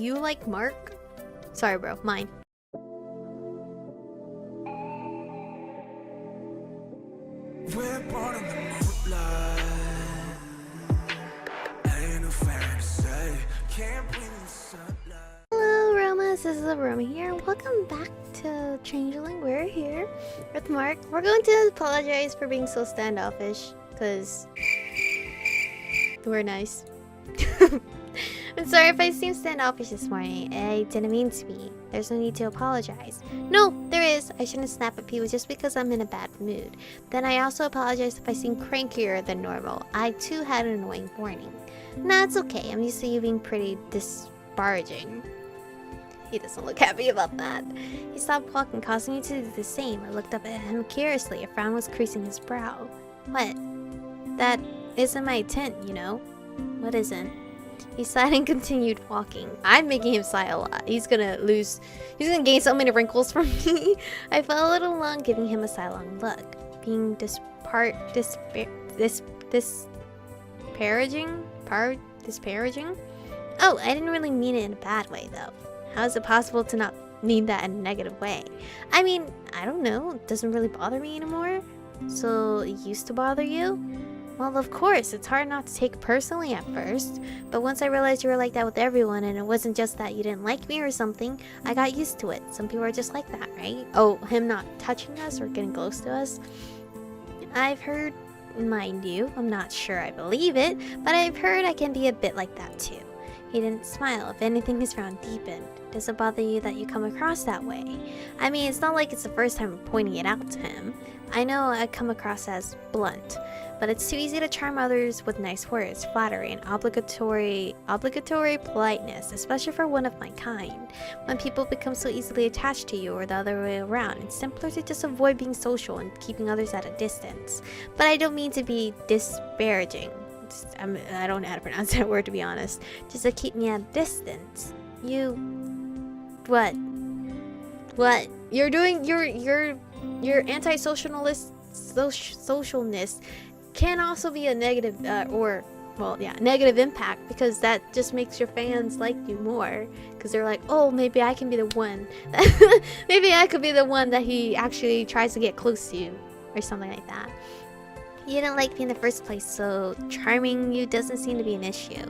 you like Marc? Sorry, bro. Mine. We're born in the moonlight. Ain't no fair to say. Can't breathe in the sunlight. Hello, Romas. This is Aromie here. Welcome back to Changeling. We're here with Marc. We're going to apologize for being so standoffish, because we're nice. I'm sorry if I seem standoffish this morning. I didn't mean to be. There's no need to apologize. No, there is. I shouldn't snap at people just because I'm in a bad mood. Then I also apologize if I seem crankier than normal. I too had an annoying morning. Nah, it's okay. I'm used to you being pretty disparaging. He doesn't look happy about that. He stopped walking, causing me to do the same. I looked up at him curiously. A frown was creasing his brow. What? That isn't my tint, you know? What isn't? He sighed and continued walking. I'm making him sigh a lot. He's gonna gain so many wrinkles from me. I felt a little long, giving him a sidelong look. Being disparaging? Oh, I didn't really mean it in a bad way, though. How is it possible to not mean that in a negative way? I mean, I don't know. It doesn't really bother me anymore. So, it used to bother you? Well, of course, it's hard not to take personally at first, but once I realized you were like that with everyone and it wasn't just that you didn't like me or something, I got used to it. Some people are just like that, right? Oh, him not touching us or getting close to us? I've heard, mind you, I'm not sure I believe it, but I've heard I can be a bit like that too. He didn't smile. If anything, his frown deepened. Does it bother you that you come across that way? I mean, it's not like it's the first time I'm pointing it out to him. I know I come across as blunt, but it's too easy to charm others with nice words, flattery, and obligatory politeness, especially for one of my kind. When people become so easily attached to you or the other way around, it's simpler to just avoid being social and keeping others at a distance. But I don't mean to be disparaging. I don't know how to pronounce that word, to be honest. Just to keep me at a distance. You... What? What? You're doing... Your anti-socialness can also be a negative, negative impact, because that just makes your fans like you more. Because they're like, oh, maybe I can be the one. Maybe I could be the one that he actually tries to get close to, or something like that. You didn't like me in the first place, so charming you doesn't seem to be an issue.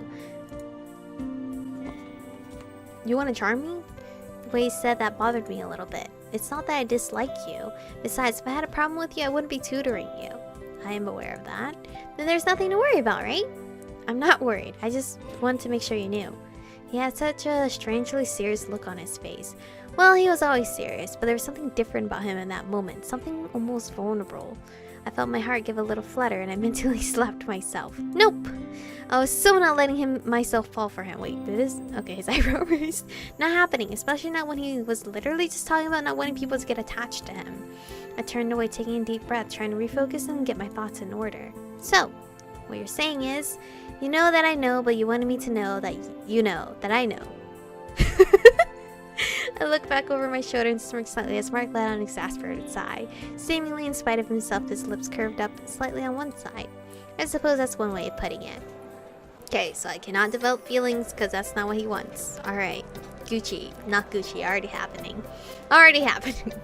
You want to charm me? The way he said that bothered me a little bit. It's not that I dislike you. Besides, if I had a problem with you, I wouldn't be tutoring you. I am aware of that. Then there's nothing to worry about, right? I'm not worried. I just wanted to make sure you knew. He had such a strangely serious look on his face. Well, he was always serious, but there was something different about him in that moment. Something almost vulnerable. I felt my heart give a little flutter and I mentally slapped myself. Nope! I was so not letting myself fall for him. Wait, did this? Okay, his eyebrow raised. Not happening, especially not when he was literally just talking about not wanting people to get attached to him. I turned away, taking a deep breath, trying to refocus and get my thoughts in order. So, what you're saying is, you know that I know, but you wanted me to know that you know that I know. I looked back over my shoulder and smirked slightly as Marc let out an exasperated sigh. Seemingly in spite of himself, his lips curved up slightly on one side. I suppose that's one way of putting it. Okay, so I cannot develop feelings because that's not what he wants. Alright. Gucci. Not Gucci. Already happening. Already happening.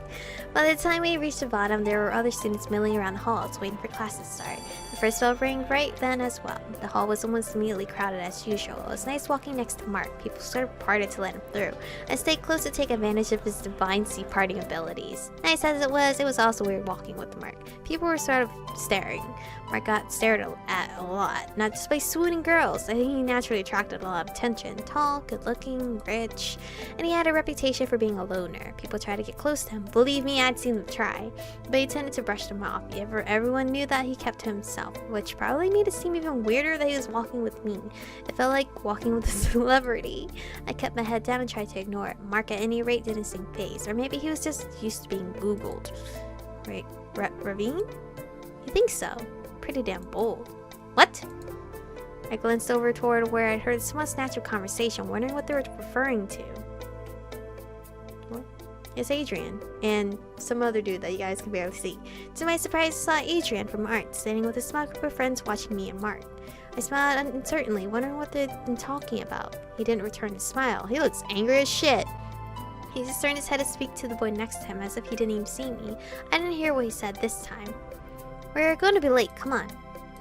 By the time we reached the bottom, there were other students milling around the halls, waiting for class to start. The first bell rang right then as well. The hall was almost immediately crowded as usual. It was nice walking next to Marc. People sort of parted to let him through. I stayed close to take advantage of his divine sea-parting abilities. Nice as it was also weird walking with Marc. People were sort of staring. Marc got stared at a lot, not just by swooning girls. I think he naturally attracted a lot of attention. Tall, good-looking, rich, and he had a reputation for being a loner. People tried to get close to him. Believe me, I'd seen them try, but he tended to brush them off. Everyone knew that he kept to himself, which probably made it seem even weirder that he was walking with me. It felt like walking with a celebrity. I kept my head down and tried to ignore it. Marc at any rate didn't seem fazed, or maybe he was just used to being Googled. Right, Ravine? You think so? Pretty damn bold. What? I glanced over toward where I'd heard someone snatch a conversation, wondering what they were referring to. What? It's Adrian, and some other dude that you guys can barely see. To my surprise, I saw Adrian from art, standing with a small group of friends watching me and Marc. I smiled uncertainly, wondering what they'd been talking about. He didn't return his smile. He looks angry as shit. He just turned his head to speak to the boy next to him as if he didn't even see me. I didn't hear what he said this time. We're going to be late, come on.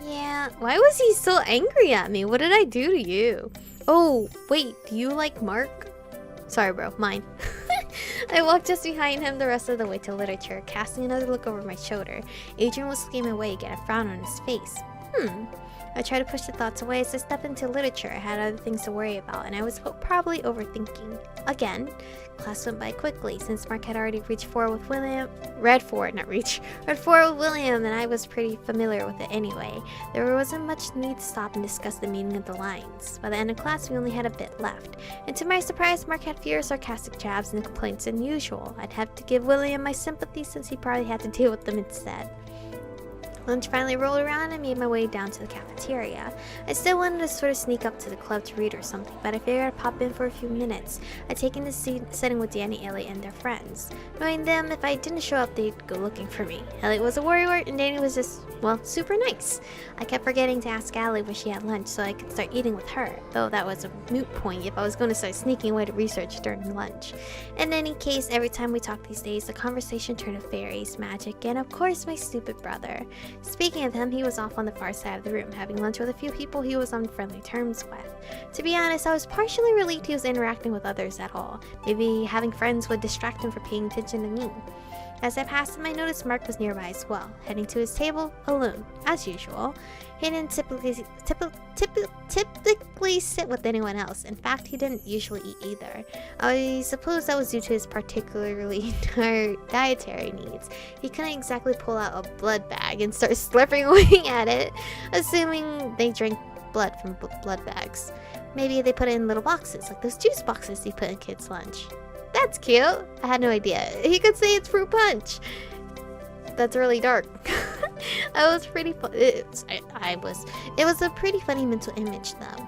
Yeah, why was he so angry at me? What did I do to you? Oh, wait, do you like Marc? Sorry bro, mine. I walked just behind him the rest of the way to literature, casting another look over my shoulder. Adrian was looking away, yet a frown on his face. I tried to push the thoughts away as I stepped into literature. I had other things to worry about, and I was probably overthinking. Again, class went by quickly, since Marc had already read 4 with William, and I was pretty familiar with it anyway. There wasn't much need to stop and discuss the meaning of the lines. By the end of class, we only had a bit left, and to my surprise, Marc had fewer sarcastic jabs and complaints than usual. I'd have to give William my sympathy since he probably had to deal with them instead. Lunch finally rolled around and I made my way down to the cafeteria. I still wanted to sort of sneak up to the club to read or something, but I figured I'd pop in for a few minutes. I'd taken the seat sitting with Danny, Elliot, and their friends. Knowing them, if I didn't show up, they'd go looking for me. Elliot was a worrier and Danny was just, well, super nice. I kept forgetting to ask Allie when she had lunch so I could start eating with her, though that was a moot point if I was going to start sneaking away to research during lunch. In any case, every time we talked these days, the conversation turned to fairies, magic, and of course my stupid brother. Speaking of him, he was off on the far side of the room, having lunch with a few people he was on friendly terms with. To be honest, I was partially relieved he was interacting with others at all. Maybe having friends would distract him from paying attention to me. As I passed him, I noticed Marc was nearby as well, heading to his table alone, as usual. He didn't typically sit with anyone else. In fact, he didn't usually eat either. I suppose that was due to his particularly dietary needs. He couldn't exactly pull out a blood bag and start slurping away at it, assuming they drink blood from blood bags. Maybe they put it in little boxes, like those juice boxes you put in kids' lunch. That's cute. I had no idea. He could say it's fruit punch. That's really dark. I was pretty it was a pretty funny mental image though.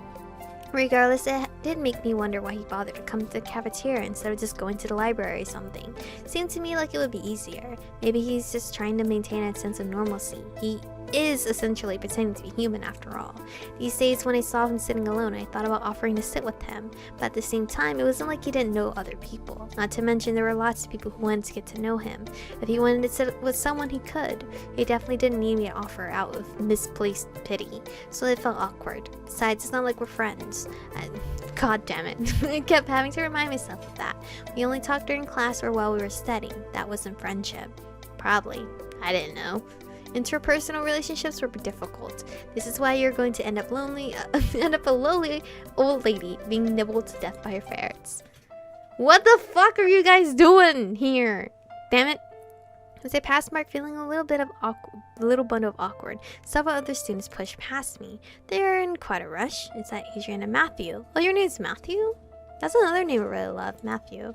Regardless, it did make me wonder why he bothered to come to the cafeteria instead of just going to the library or something. Seemed to me like it would be easier. Maybe he's just trying to maintain a sense of normalcy. He is essentially pretending to be human after all. These days when I saw him sitting alone, I thought about offering to sit with him, but at the same time, it wasn't like he didn't know other people. Not to mention there were lots of people who wanted to get to know him. If he wanted to sit with someone, he could. He definitely didn't need me to offer out of misplaced pity, so it felt awkward. Besides, it's not like we're friends. God damn it. I kept having to remind myself of that. We only talked during class or while we were studying. That wasn't friendship. Probably. I didn't know. Interpersonal relationships were difficult. This is why you're going to end up a lonely old lady being nibbled to death by her ferrets. What the fuck are you guys doing here? Damn it. As I passed Marc, feeling a little bundle of awkward, several other students pushed past me. They're in quite a rush. It's that Adrian and Matthew. Oh, your name's Matthew? That's another name I really love, Matthew.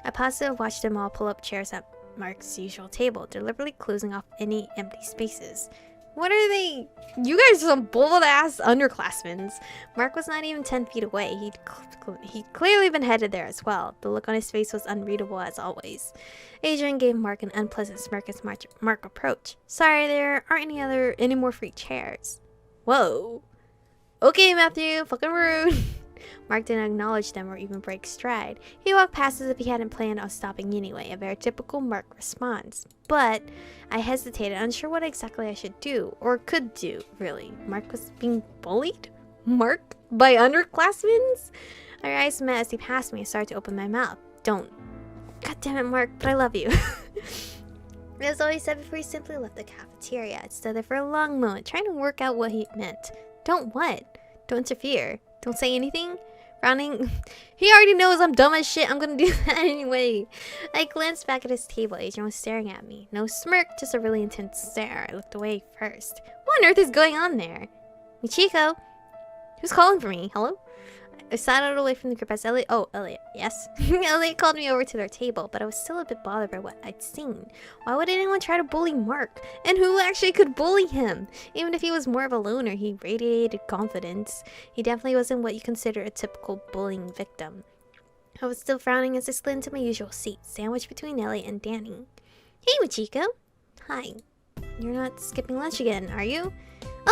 I paused and watched them all pull up chairs at Marc's usual table, deliberately closing off any empty spaces. What are they? You guys are some bold-ass underclassmen. Marc was not even 10 feet away. He'd clearly been headed there as well. The look on his face was unreadable as always. Adrian gave Marc an unpleasant smirk as Marc approached. Sorry, there aren't any more free chairs. Whoa. Okay, Matthew, fucking rude. Marc didn't acknowledge them or even break stride. He walked past as if he hadn't planned on stopping anyway, a very typical Marc response. But I hesitated, unsure what exactly I should do, or could do, really. Marc was being bullied? Marc? By underclassmen? Our eyes met as he passed me and started to open my mouth. Don't. God damn it, Marc, but I love you. As all he said before he simply left the cafeteria. I stood there for a long moment, trying to work out what he meant. Don't what? Don't interfere. Don't say anything? Frowning. He already knows I'm dumb as shit. I'm gonna do that anyway. I glanced back at his table. Adrian was staring at me. No smirk, just a really intense stare. I looked away first. What on earth is going on there? Michiko? Who's calling for me? Hello? I sidled away from the group as Elliot. Oh, Elliot. Yes. Elliot called me over to their table, but I was still a bit bothered by what I'd seen. Why would anyone try to bully Marc? And who actually could bully him? Even if he was more of a loner, he radiated confidence. He definitely wasn't what you consider a typical bullying victim. I was still frowning as I slid into my usual seat, sandwiched between Elliot and Danny. Hey, Michiko. Hi. You're not skipping lunch again, are you?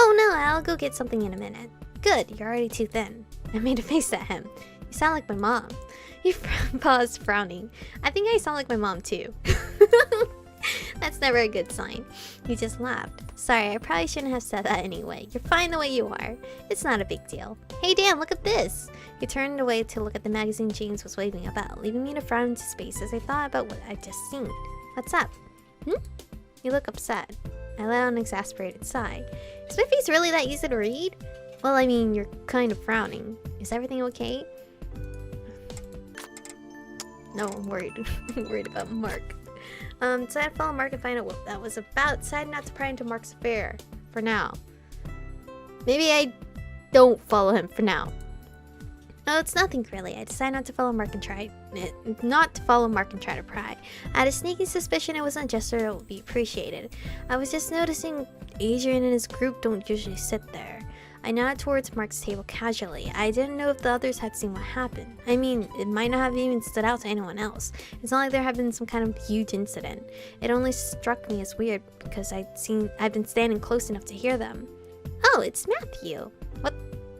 Oh no, I'll go get something in a minute. Good, you're already too thin. I made a face at him. You sound like my mom. He paused, frowning. I think I sound like my mom too. That's never a good sign. He just laughed. Sorry, I probably shouldn't have said that anyway. You're fine the way you are. It's not a big deal. Hey Dan, look at this! He turned away to look at the magazine James was waving about, leaving me to frown into space as I thought about what I'd just seen. What's up? You look upset. I let out an exasperated sigh. Is my face really that easy to read? Well, I mean, you're kind of frowning. Is everything okay? No, I'm worried. I'm worried about Marc. So I'd follow Marc and find out what that was about. Decided not to pry into Marc's affair. For now. Maybe I don't follow him for now. No, it's nothing really. I decided not to follow Marc and try to pry. I had a sneaky suspicion it wasn't a gesture that would be appreciated. I was just noticing Adrian and his group don't usually sit there. I nodded towards Marc's table casually. I didn't know if the others had seen what happened. I mean, it might not have even stood out to anyone else. It's not like there had been some kind of huge incident. It only struck me as weird because I'd been standing close enough to hear them. Oh, it's Matthew. What?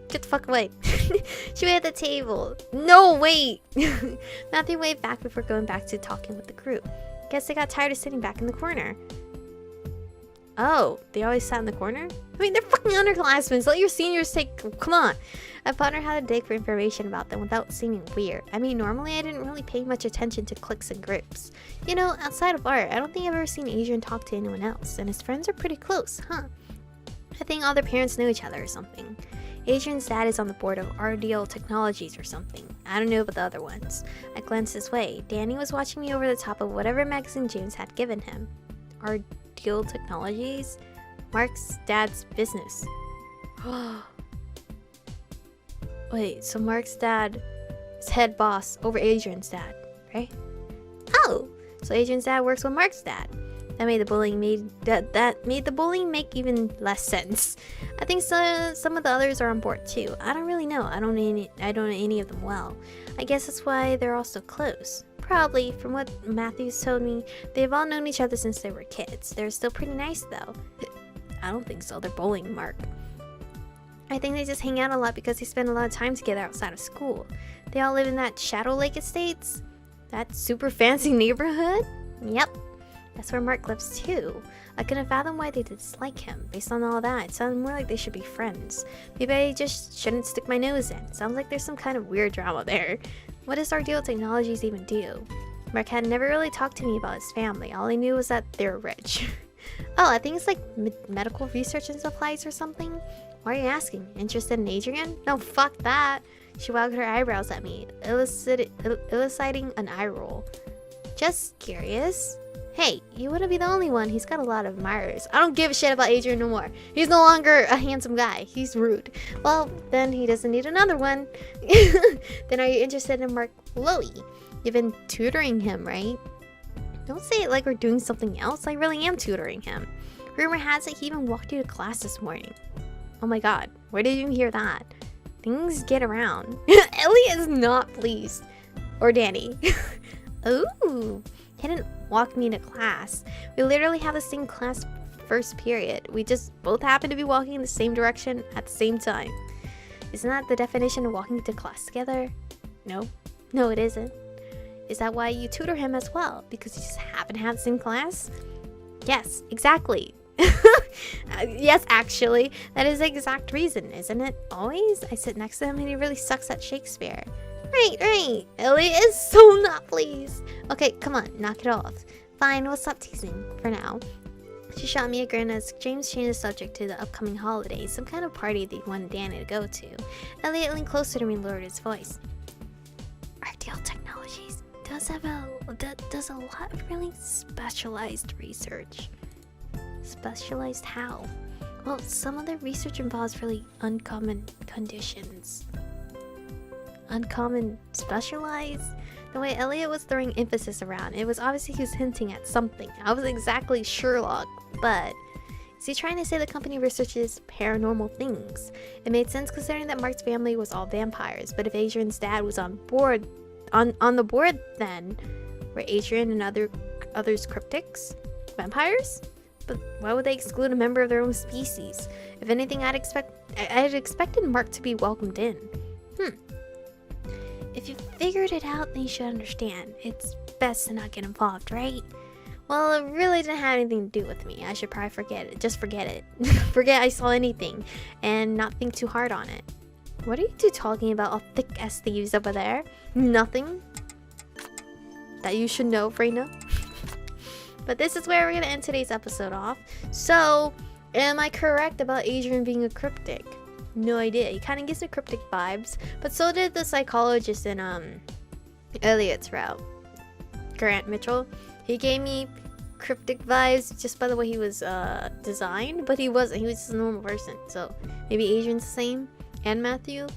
Get the fuck away. She waved at the table. No, wait! Matthew waved back before going back to talking with the group. Guess they got tired of sitting back in the corner. Oh, they always sat in the corner? I mean, they're fucking underclassmen. So let your seniors take... Come on. I pondered how to dig for information about them without seeming weird. I mean, normally I didn't really pay much attention to cliques and groups. You know, outside of art, I don't think I've ever seen Adrian talk to anyone else. And his friends are pretty close, huh? I think all their parents know each other or something. Adrian's dad is on the board of RDL Technologies or something. I don't know about the other ones. I glanced his way. Danny was watching me over the top of whatever magazine James had given him. RDL Technologies? Marc's dad's business. Wait, so Marc's dad is head boss over Adrian's dad, right? Oh, so Adrian's dad works with Marc's dad. That made the bullying make even less sense. I think some of the others are on board too. I don't really know. I don't know any of them well. I guess that's why they're all so close. Probably, from what Matthews told me, they've all known each other since they were kids. They're still pretty nice though. I don't think so. They're bullying Marc. I think they just hang out a lot because they spend a lot of time together outside of school. They all live in that Shadow Lake Estates? That super fancy neighborhood? Yep. That's where Marc lives too. I couldn't fathom why they dislike him. Based on all that, it sounded more like they should be friends. Maybe I just shouldn't stick my nose in. Sounds like there's some kind of weird drama there. What does RDL Technologies even do? Marc had never really talked to me about his family. All I knew was that they're rich. Oh, I think it's like medical research and supplies or something? Why are you asking? Interested in Adrian? No, fuck that. She wagged her eyebrows at me, eliciting an eye roll. Just curious. Hey, you wouldn't be the only one. He's got a lot of admirers. I don't give a shit about Adrian no more. He's no longer a handsome guy. He's rude. Well, then he doesn't need another one. Then are you interested in Marc Lowy? You've been tutoring him, right? Don't say it like we're doing something else. I really am tutoring him. Rumor has it he even walked you to class this morning. Oh my god, where did you hear that? Things get around. Ellie is not pleased. Or Danny. Ooh. He didn't walk me to class. We literally have the same class first period. We just both happen to be walking in the same direction at the same time. Isn't that the definition of walking to class together? No. No, it isn't. Is that why you tutor him as well? Because you just happen to have the same class? Yes, exactly. Yes, actually. That is the exact reason, isn't it? Always? I sit next to him and he really sucks at Shakespeare. Right. Ellie is so not pleased. Okay, come on, knock it off. Fine, we'll stop teasing for now. She shot me a grin as James changed the subject to the upcoming holidays, some kind of party they wanted Danny to go to. Elliot leaned closer to me and lowered his voice. RDL Technologies does a lot of really specialized research. Specialized how? Well, some of their research involves really uncommon conditions. Uncommon specialized? The way Elliot was throwing emphasis around, it was obviously he was hinting at something. I wasn't exactly Sherlock, but is he trying to say the company researches paranormal things? It made sense considering that Marc's family was all vampires, but if Adrian's dad was on the board then, were Adrian and others cryptics? Vampires? but why would they exclude a member of their own species? If anything, I'd expected Marc to be welcomed in. If you figured it out, then you should understand. It's best to not get involved, right? Well, it really didn't have anything to do with me. I should probably forget it. Just forget it. Forget I saw anything and not think too hard on it. What are you two talking about, all thick as thieves over there? Nothing that you should know, Freyna. But this is where we're going to end today's episode off. So, am I correct about Adrian being a cryptic? No idea. He kind of gives me cryptic vibes, but so did the psychologist in Elliot's route, Grant Mitchell. He gave me cryptic vibes just by the way he was designed, but he wasn't. He was just a normal person. So maybe Adrian's the same, and Matthew.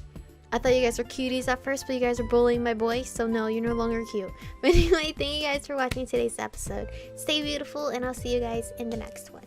I thought you guys were cuties at first, but you guys are bullying my boy, so no, you're no longer cute. But anyway, thank you guys for watching today's episode. Stay beautiful, and I'll see you guys in the next one.